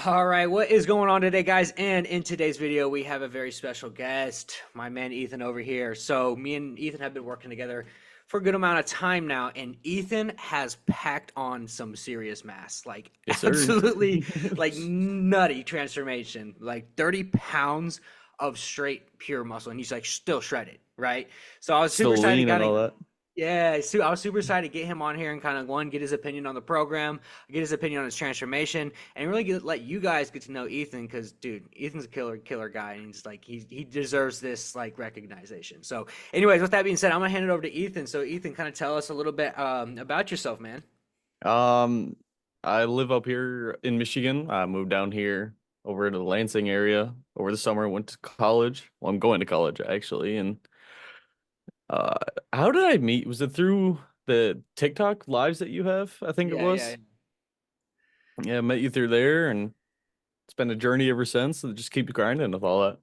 All right, what is going on today, guys? And in today's video, we have a very special guest, my man Ethan over here. So, me and Ethan have been working together for a good amount of time now, and Ethan has packed on some serious mass, like Yes, sir. absolutely like nutty transformation, like 30 pounds of straight pure muscle, and he's like still shredded, right? So, I was super Still excited to lean and kind all of that. yeah, I was super excited to get him on here and kind of one get his opinion on the program, get his opinion on his transformation, and really let you guys get to know Ethan because, dude, Ethan's a killer guy, and he's like he deserves this like recognition. So, anyways, with that being said, I'm gonna hand it over to Ethan. So, Ethan, kind of tell us a little bit about yourself, man. Um, I live up here in Michigan. I moved down here over to the Lansing area over the summer. Went to college. Well, I'm going to college actually. And uh, how did I meet? Was it through the TikTok lives that you have? I think it Yeah. was. Yeah, I met you through there, and it's been a journey ever since. And just keep grinding with all that.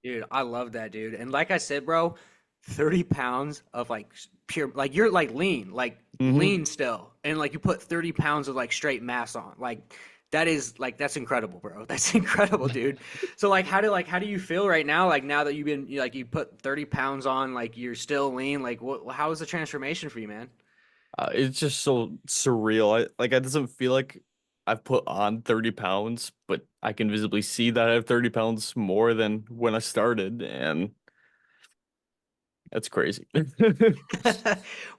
Dude, I love that, dude. And like I said, bro, 30 pounds of like pure, like you're like Hmm. lean still. And like you put 30 pounds of like straight mass on. That is like, that's incredible, bro. That's incredible, dude. So how do you feel right now? Like now that you put 30 pounds on, like you're still lean. Like how is the transformation for you, man? It's just so surreal. It doesn't feel like I've put on 30 pounds, but I can visibly see that I have 30 pounds more than when I started, and that's crazy.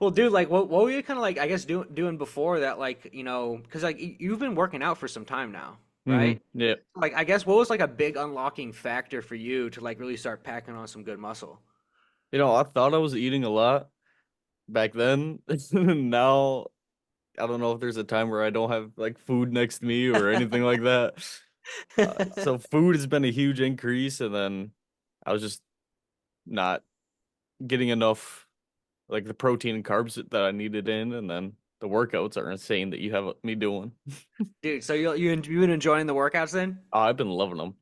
Well, dude, like what were you kind of like, I guess, doing before that, like, because like you've been working out for some time now, right? Yeah. Like, I guess what was like a big unlocking factor for you to like really start packing on some good muscle? I thought I was eating a lot back then. Now, I don't know if there's a time where I don't have like food next to me or anything like that. So food has been a huge increase, and then I was just not getting enough like the protein and carbs that I needed in, and then the workouts are insane that you have me doing. Dude, so you've been enjoying the workouts then? Oh, I've been loving them.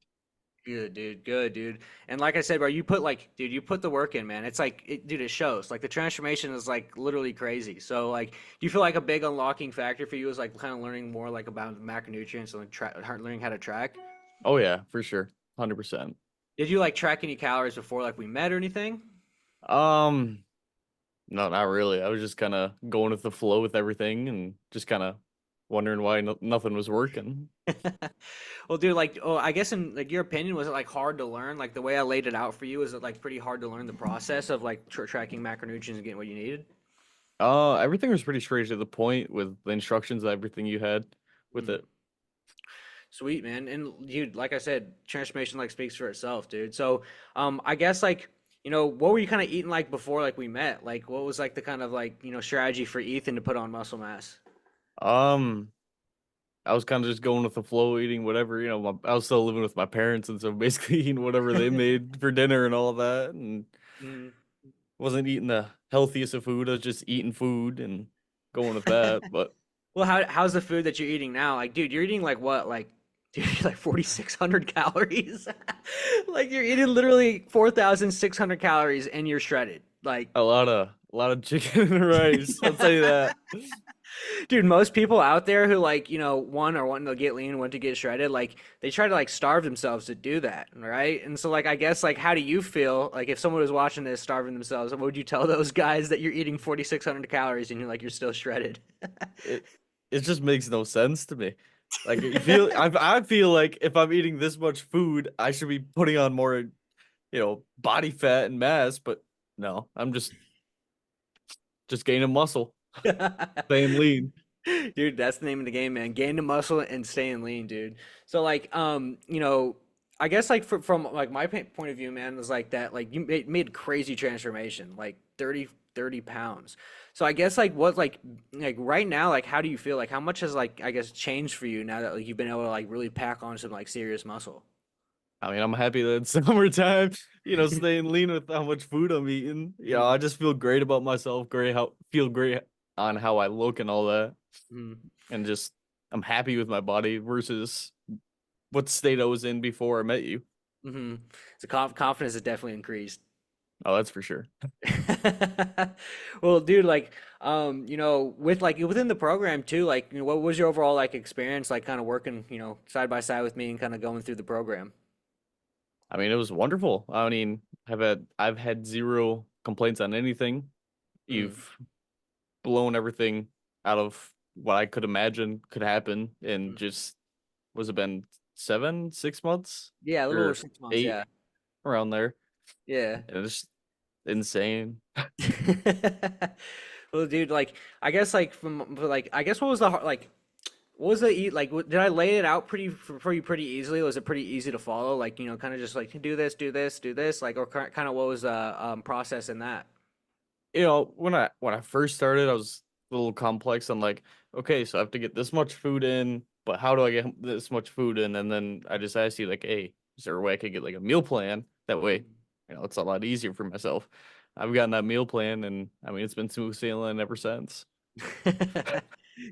Good, dude. Good, dude. And like I said, bro, you put the work in, man. It's like, dude, it shows. Like the transformation is like literally crazy. So, like, do you feel like a big unlocking factor for you is like kind of learning more like about macronutrients and like learning how to track? Oh yeah, for sure. 100%. Did you like track any calories before like we met or anything? Um, no, not really. I was just kind of going with the flow with everything and just kind of wondering why nothing was working. Well, dude, like, oh, I guess in like your opinion, was it like hard to learn? Like the way I laid it out for you, is it like pretty hard to learn the process of like tracking macronutrients and getting what you needed? Everything was pretty straight to the point with the instructions and everything you had with Hmm. it. Sweet, man. And dude, like I said, transformation like speaks for itself, dude. So, I guess like, what were you kind of eating like before like we met? Like, what was like the kind of like, strategy for Ethan to put on muscle mass? Um, I was kind of just going with the flow, eating whatever, I was still living with my parents, and so basically eating whatever they made for dinner and all that, and Mm. wasn't eating the healthiest of food. I was just eating food and going with that. But Well, how's the food that you're eating now? Like, dude, you're eating like what? Like, dude, you're like 4,600 calories. Like, you're eating literally 4,600 calories and you're shredded. Like, a lot of chicken and rice. I'll tell you that. dude, most people out there who like, one are wanting to get lean, want to get shredded, like they try to like starve themselves to do that, right? And so like I guess like how do you feel like if someone was watching this starving themselves, what would you tell those guys that you're eating 4,600 calories and you're still shredded? It it just makes no sense to me. Like I feel like if I'm eating this much food, I should be putting on more, body fat and mass, but no, I'm just gaining muscle, staying lean. Dude, that's the name of the game, man. Gain the muscle and staying lean, dude. So like, I guess like from like my point of view, man, was like that like you made crazy transformation, like 30 pounds. So I guess like what like right now, like how do you feel? Like how much has like I guess changed for you now that like you've been able to like really pack on some like serious muscle? I mean, I'm happy that it's summertime, staying lean with how much food I'm eating. I just feel great about myself, feel great on how I look and all that. Mm-hmm. And just I'm happy with my body versus what state I was in before I met you. Mm-hmm. So confidence has definitely increased. Oh, that's for sure. Well, dude, like, with like within the program too, like, what was your overall like experience, like, kind of working, side by side with me and kind of going through the program? I mean, it was wonderful. I mean, I've had zero complaints on anything. Mm, You've blown everything out of what I could imagine could happen in mm. just was it been 7, 6 months Yeah, a little over or 6 months. eight Yeah, around there. yeah. And it's insane. Well, dude, like, I guess like like I guess what was the like what was the like did I lay it out for you pretty easily? Was it pretty easy to follow? Like, kind of just like do this, do this, do this, like, or kind of what was the process in that? When I first started, I was a little complex on like, okay, so I have to get this much food in, but how do I get this much food in? And then I just asked you like, hey, is there a way I could get like a meal plan? That way, it's a lot easier for myself. I've gotten that meal plan, and I mean, it's been smooth sailing ever since.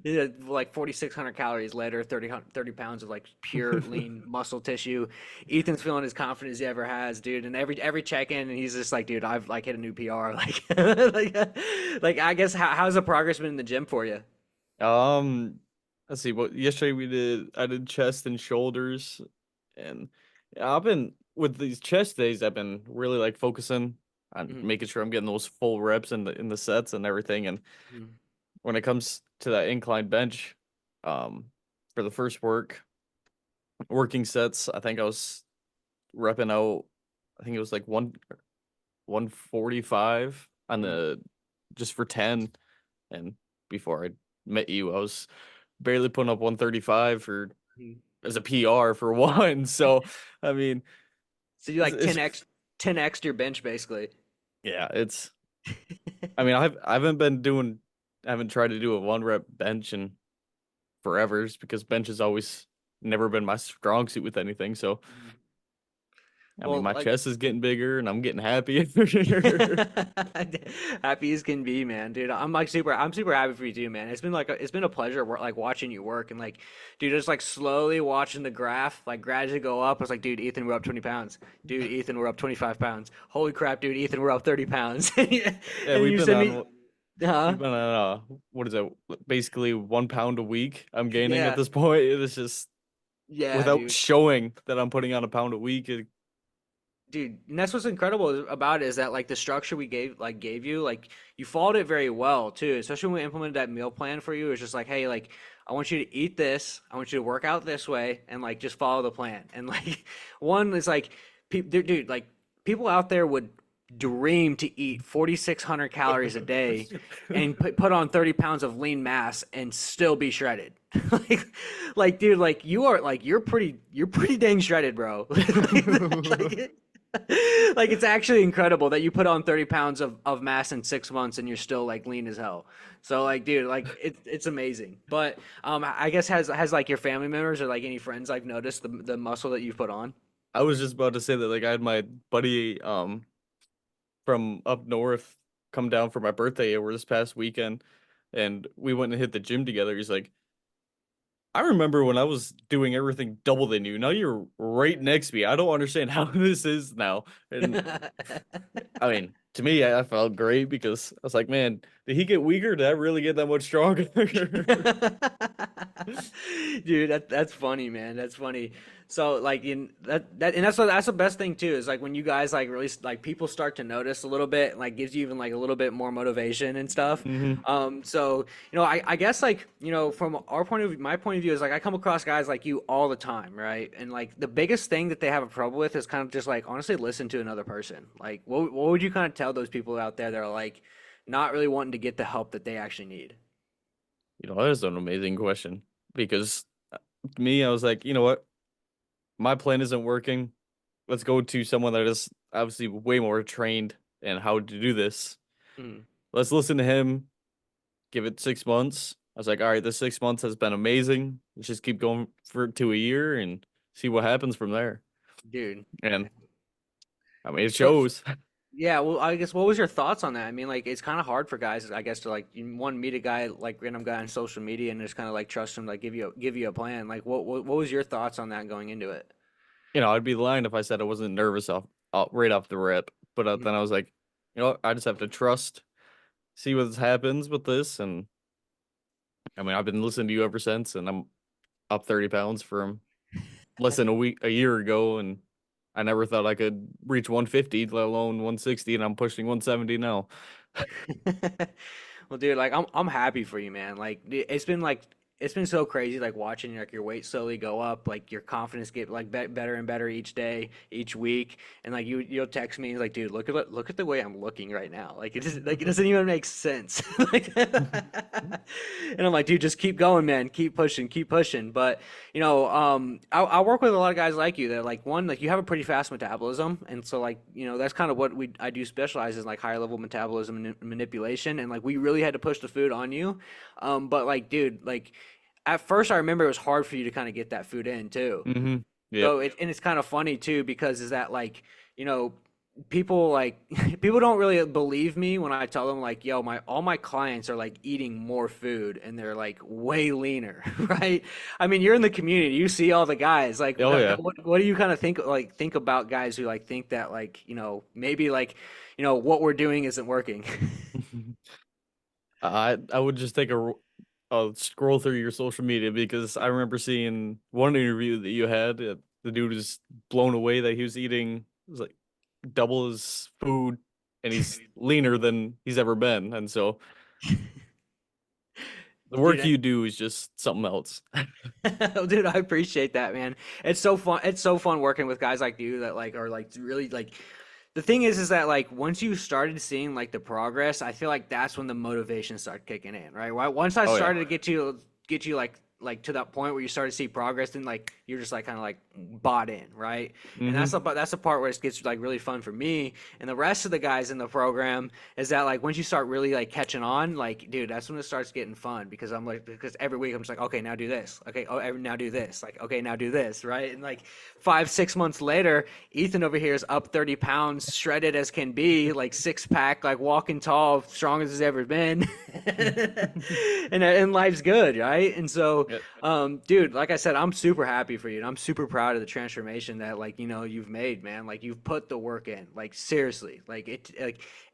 Yeah, like 4,600 calories later, 30 pounds of like pure lean muscle tissue. Ethan's feeling as confident as he ever has, dude. And every check-in, and he's just like, dude, I've like hit a new PR. Like, like I guess how's the progress been in the gym for you? Um, let's see. What yesterday I did chest and shoulders, and yeah, I've been with these chest days. I've been really like focusing on Mhm, making sure I'm getting those full reps in the sets and everything. And mhm, when it comes to that incline bench, um, for the first working sets, I think I was repping out. I think it was like 145 on mhm, the just for 10. And before I met you, I was barely putting up 135 for mhm. as a PR for one. So I mean, So you it's, like it's 10x your bench basically. yeah, it's. I mean, I haven't been doing, I haven't tried to do a one rep bench in forever, just because bench has always never been my strong suit with anything. So Mhm. I mean, Well, my like chest is getting bigger, and I'm getting happy. happy as can be, man, dude. I'm super happy for you too, man. It's been a pleasure like watching you work and like, dude, just like slowly watching the graph like gradually go up. I was like, dude, Ethan, we're up 20 pounds. Dude, Ethan, we're up 25 pounds. Holy crap, dude, Ethan, we're up 30 pounds. And Yeah, then you send me, huh? we've been on what is it? Basically 1 pound a week. I'm gaining at Yeah, this point. It's just yeah, without dude. showing that I'm putting on a pound a week. Dude, and that's what's incredible about it is that like the structure we gave you, like you followed it very well too. Especially when we implemented that meal plan for you, it's just like, hey, like I want you to eat this, I want you to work out this way, and like just follow the plan. And like one is like, dude, like people out there would dream to eat 4,600 calories a day and put on 30 pounds of lean mass and still be shredded. like, dude, like you're pretty dang shredded, bro. like, like it's actually incredible that you put on 30 pounds of mass in 6 months and you're still like lean as hell. So like, dude, like it's amazing. But I guess has like your family members or like any friends like noticed the muscle that you've put on? I was just about to say that like I had my buddy from up north come down for my birthday over this past weekend, and we went and hit the gym together. He's like, I remember when I was doing everything double than you. Now you're right next to me. I don't understand how this is now. And I mean, to me, I felt great because I was like, man, did he get weaker? Did I really get that much stronger? Dude, that's funny, man. That's funny. So like in that and that's the best thing too is like when you guys like really like people start to notice a little bit like gives you even like a little bit more motivation and stuff. Hmm. So I guess like from our point of view, my point of view is like I come across guys like you all the time, right? And like the biggest thing that they have a trouble with is kind of just like honestly listen to another person. Like what would you kind of tell those people out there that are like not really wanting to get the help that they actually need? That is an amazing question because to me, I was like, you know what? My plan isn't working. Let's go to someone that is obviously way more trained in how to do this. Mm, Let's listen to him, give it 6 months. I was like, all right, this 6 months has been amazing. Let's just keep going for to a year and see what happens from there. dude. And I mean, it So shows. yeah, well, I guess what was your thoughts on that? I mean, like it's kind of hard for guys, I guess, to like one meet a guy like random guy on social media and just kind of like trust him, like give you a plan. Like what was your thoughts on that going into it? I'd be lying if I said I wasn't nervous right off the rip. But then Mhm. I was like, You know, I just have to trust, see what happens with this, and I mean, I've been listening to you ever since, and I'm up 30 pounds from less than a year ago, and I never thought I could reach 150, let alone 160, and I'm pushing 170 now. Well, dude, like I'm happy for you, man. Like it's been so crazy, like watching like your weight slowly go up, like your confidence get like better and better each day, each week, and like you'll text me like, dude, look at the way I'm looking right now. Like it doesn't even make sense. Like, and I'm like, dude, just keep going, man, keep pushing, keep pushing. But I work with a lot of guys like you that like one, like you have a pretty fast metabolism, and so like that's kind of what I do specialize in like higher level metabolism and manipulation, and like we really had to push the food on you, but like dude, like at first I remember it was hard for you to kind of get that food in too. Mm-hmm. Yep. So and it's kind of funny too because is that like you know people like people don't really believe me when I tell them like yo my all my clients are like eating more food and they're like way leaner, right? I mean you're in the community, you see all the guys like Oh yeah. what do you kind of think about guys who like think that like maybe like what we're doing isn't working. I would just take a scroll through your social media because I remember seeing one interview that you had. The dude was blown away that he was eating, it was like double his food, and he's leaner than he's ever been. And so the Well, work dude, you do is just something else. dude, I appreciate that, man. It's so fun. It's so fun working with guys like you that like are like really like. The thing is that like once you started seeing like the progress, I feel like that's when the motivation started kicking in, right? Once I Oh yeah. started to get you like to that point where you start to see progress, then like you're just like kind of like bought in, right? And Mm-hmm. that's the part where it gets like really fun for me and the rest of the guys in the program is that like once you start really like catching on, like dude, that's when it starts getting fun because I'm like because every week I'm just like okay now do this, okay now do this, like okay now do this, right? And like 5 6 months later, Ethan over here is up 30 pounds, shredded as can be, like six pack, like walking tall, strong as he's ever been, and life's good, right? And so Yeah. dude, like I said, I'm super happy for you, and I'm super proud of the transformation that like you've made, man. Like you've put the work in, like seriously, like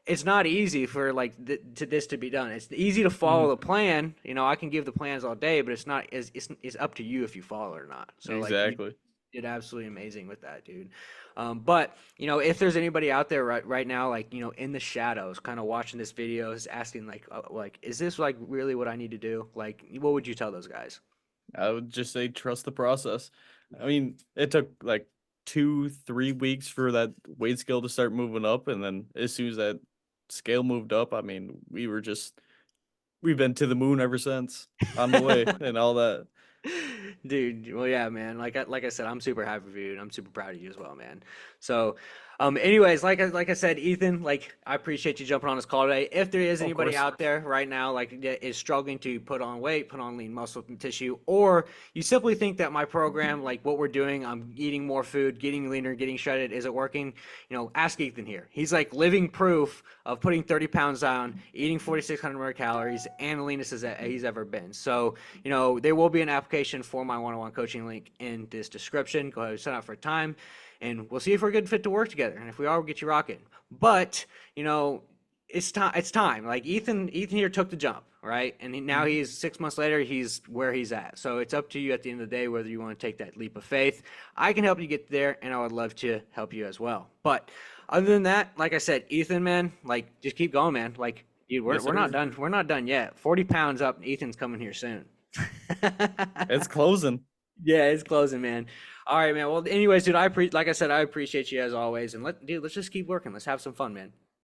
it's not easy for like to this to be done. It's easy to Hmm. follow the plan. I can give the plans all day, but it's not. It's up to you if you follow it or not. So like you Exactly. did absolutely amazing with that, dude. But if there's anybody out there right now, like in the shadows, kind of watching this video, is asking like, is this like really what I need to do? Like, what would you tell those guys? I would just say trust the process. I mean, it took like 2, 3 weeks for that weight scale to start moving up, and then as soon as that scale moved up, I mean, we've been to the moon ever since, on the way and all that. Dude, well, yeah, man. Like I said, I'm super happy for you, and I'm super proud of you as well, man. So, anyways, like I said, Ethan, like I appreciate you jumping on this call today. If there is Of anybody course. out there right now, like that is struggling to put on weight, put on lean muscle and tissue, or you simply think that my program, like what we're doing, I'm eating more food, getting leaner, getting shredded, isn't working, ask Ethan here. He's like living proof of putting 30 pounds down, eating 4,600 more calories, and the leanest as he's ever been. So, there will be an application for my one-on-one coaching link in this description. Go ahead and sign up for a time, and we'll see if we're a good fit to work together. And if we are, we'll get you rocking. But it's time. It's time. Like Ethan here took the jump, right? And now Mhm. he's 6 months later. He's where he's at. So it's up to you at the end of the day whether you want to take that leap of faith. I can help you get there, and I would love to help you as well. But other than that, like I said, Ethan, man, like just keep going, man. Like, dude, we're Yes, we're not sir. done. We're not done yet. 40 pounds up. Ethan's coming here soon. It's closing. Yeah, it's closing, man. All right, man. Well, anyways, dude, like I said, I appreciate you as always, and let's just keep working. Let's have some fun, man.